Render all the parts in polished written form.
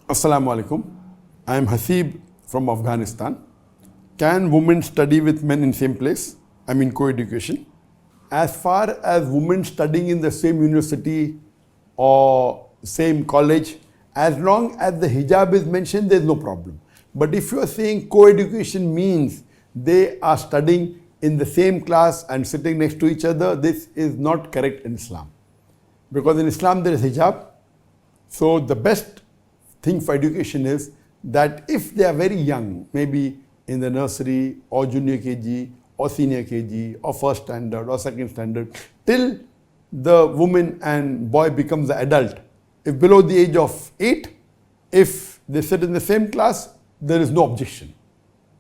Assalamu alaikum. I am Hasib from Afghanistan. Can women study with men in same place? I mean co-education. As far as women studying in the same university or same college, as long as the hijab is mentioned, there is no problem. But if you are saying co-education means they are studying in the same class and sitting next to each other, this is not correct in Islam. Because in Islam there is hijab. So the best thing for education is that if they are very young, maybe in the nursery or junior KG or senior KG or first standard or second standard, till the woman and boy becomes an adult. If below the age of 8, if they sit in the same class, there is no objection.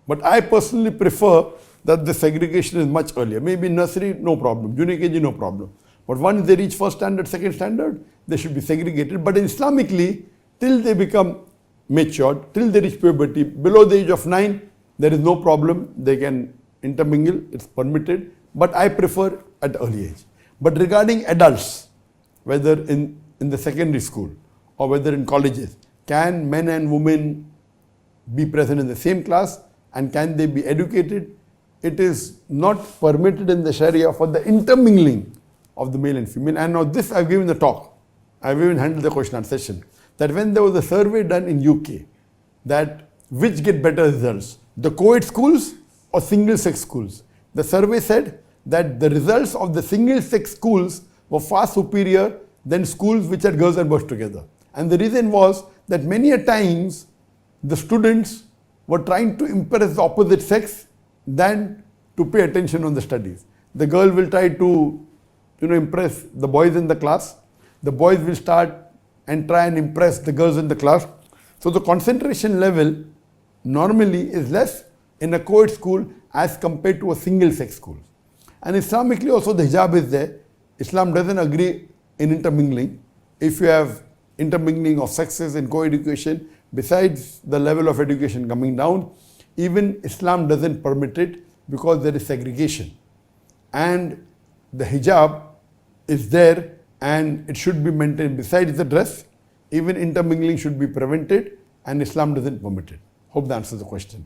But I personally prefer that the segregation is much earlier. Maybe nursery, no problem. Junior KG, no problem. But once they reach first standard, second standard, they should be segregated. But Islamically, till they become matured, till they reach puberty, below the age of 9, there is no problem. They can intermingle, it's permitted. But I prefer at early age. But regarding adults, whether in the secondary school or whether in colleges, can men and women be present in the same class and can they be educated? It is not permitted in the Sharia for the intermingling of the male and female. And now this I've given the talk. I've even handled the question and session. That when there was a survey done in UK, that which get better results, the co-ed schools or single-sex schools. The survey said that the results of the single-sex schools were far superior than schools which had girls and boys together. And the reason was that many a times the students were trying to impress the opposite sex than to pay attention on the studies. The girl will try to impress the boys in the class. The boys will start and try and impress the girls in the class. So the concentration level normally is less in a co-ed school as compared to a single-sex school. And Islamically also the hijab is there. Islam doesn't agree in intermingling. If you have intermingling of sexes in co-education, besides the level of education coming down, even Islam doesn't permit it because there is segregation. And the hijab is there and it should be maintained. Besides the dress, even intermingling should be prevented and Islam doesn't permit it. Hope that answers the question.